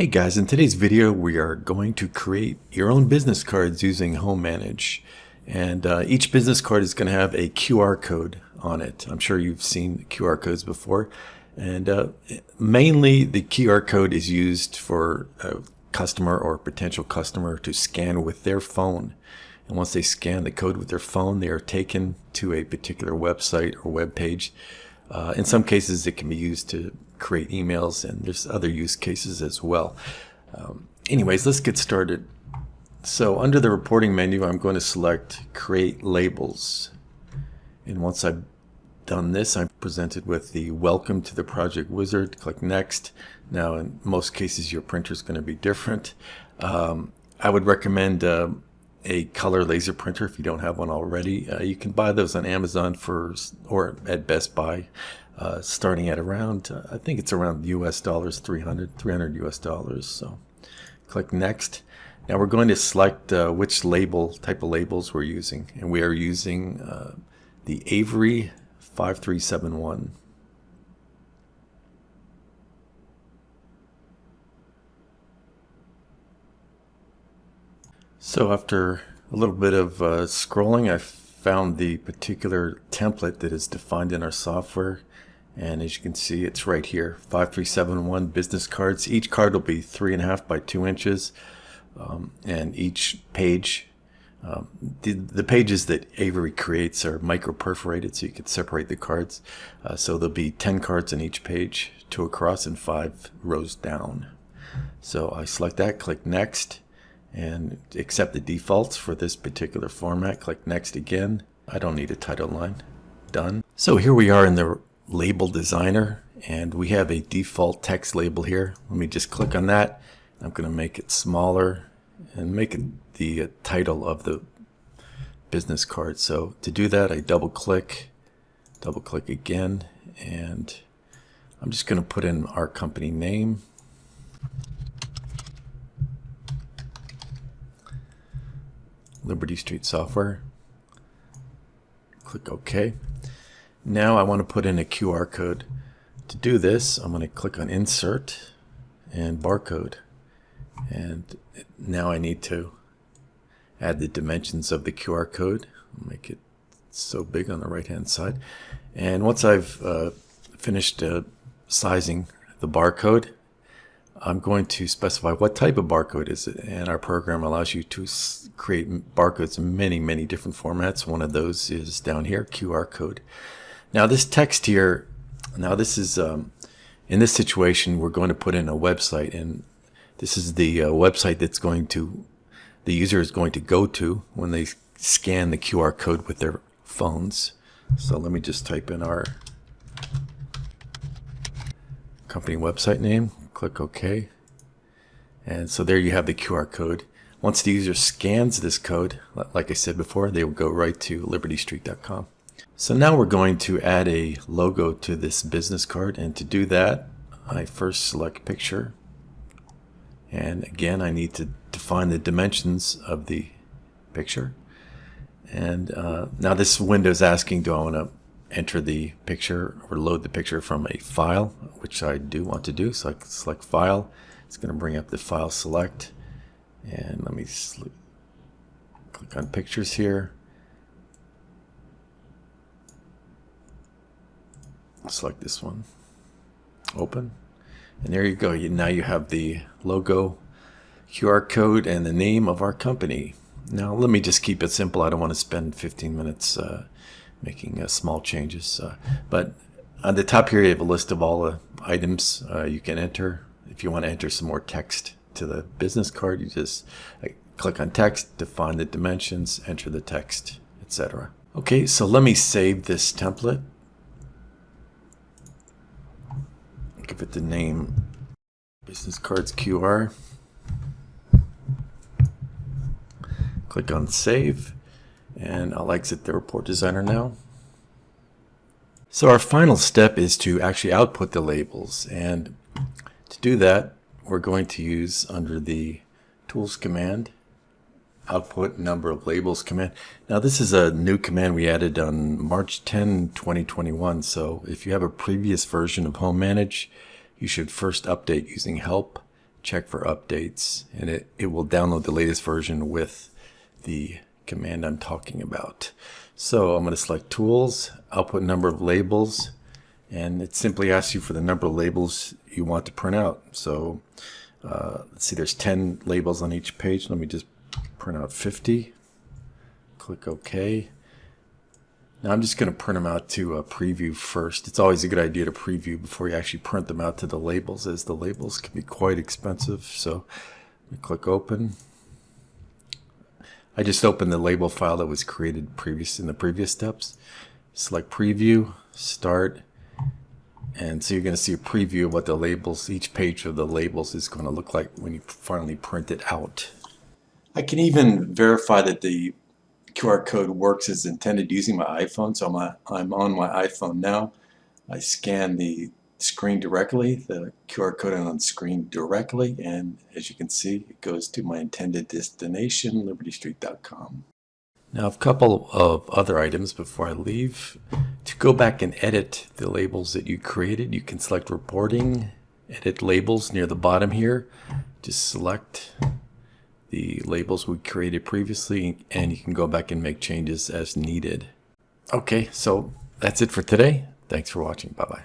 Hey guys, in today's video we are going to create your own business cards using HomeManage. And each business card is going to have a QR code on it. I'm sure you've seen QR codes before. And mainly the QR code is used for a customer or potential customer to scan with their phone. And once they scan the code with their phone, they are taken to a particular website or web page. In some cases it can be used to create emails, and there's other use cases as well. Anyways, let's get started. So under the reporting menu, I'm going to select create labels. And once I've done this, I'm presented with the welcome to the project wizard. Click next. Now in most cases your printer is going to be different. I would recommend a color laser printer if you don't have one already. You can buy those on Amazon or at Best Buy, starting at around, I think it's around US dollars, 300 US dollars. So click next. Now we're going to select which type of labels we're using, and we are using the AVERY 5371. So after a little bit of scrolling, I found the particular template that is defined in our software. And as you can see, it's right here, 5371 business cards. Each card will be 3.5 by 2 inches. And each page, the pages that AVERY creates are micro perforated, so you can separate the cards. So there'll be 10 cards in each page, 2 across and 5 rows down. So I select that, click next, and accept the defaults for this particular format. Click next again. I don't need a title line. Done. So here we are in the label designer, and we have a default text label here. Let me just click on that. I'm going to make it smaller and make it the title of the business card. So to do that, I double click again, and I'm just going to put in our company name. Liberty Street Software. Click OK. Now I want to put in a QR code. To do this, I'm going to click on Insert and Barcode. And now I need to add the dimensions of the QR code. I'll make it so big on the right hand side. And once I've finished sizing the barcode, I'm going to specify what type of barcode is it, and our program allows you to create barcodes in many different formats. One of those is down here, QR code. Now this text here, this is in this situation we're going to put in a website, and this is the website the user is going to go to when they scan the QR code with their phones. So let me just type in our company website name. Click OK. And so there you have the QR code. Once the user scans this code, like I said before, they will go right to libertystreet.com. So now we're going to add a logo to this business card, and to do that, I first select picture. And again, I need to define the dimensions of the picture. And now this window is asking, do I want to enter the picture or load the picture from a file, which I do want to do. So I can select file. It's going to bring up the file select, and let me click on pictures here. Select this one, open, and there you go. Now you have the logo, QR code, and the name of our company. Now let me just keep it simple. I don't want to spend 15 minutes making small changes, but on the top here you have a list of all the items you can enter. If you want to enter some more text to the business card, you just click on text, define the dimensions, enter the text, etc. Okay, so let me save this template. Give it the name business cards QR. Click on save. And I'll exit the report designer now. So our final step is to actually output the labels, and to do that we're going to use under the tools command, output number of labels command. Now this is a new command we added on March 10, 2021. So if you have a previous version of HomeManage, you should first update using help check for updates, and it will download the latest version with the command I'm talking about. So I'm going to select Tools, output number of labels, and it simply asks you for the number of labels you want to print out. So let's see, there's 10 labels on each page. Let me just print out 50. Click OK. Now I'm just going to print them out to a preview first. It's always a good idea to preview before you actually print them out to the labels, as the labels can be quite expensive. So let me click Open. I just opened the label file that was created in the previous steps. Select Preview, Start, and so you're going to see a preview of what the labels, each page of the labels is going to look like when you finally print it out. I can even verify that the QR code works as intended using my iPhone. So I'm on my iPhone now. I scan the screen directly, the QR code on the screen directly, and as you can see, it goes to my intended destination, libertystreet.com. Now a couple of other items before I leave. To go back and edit the labels that you created, you can select Reporting, Edit Labels near the bottom here. Just select the labels we created previously, and you can go back and make changes as needed. Okay, so that's it for today. Thanks for watching. Bye-bye.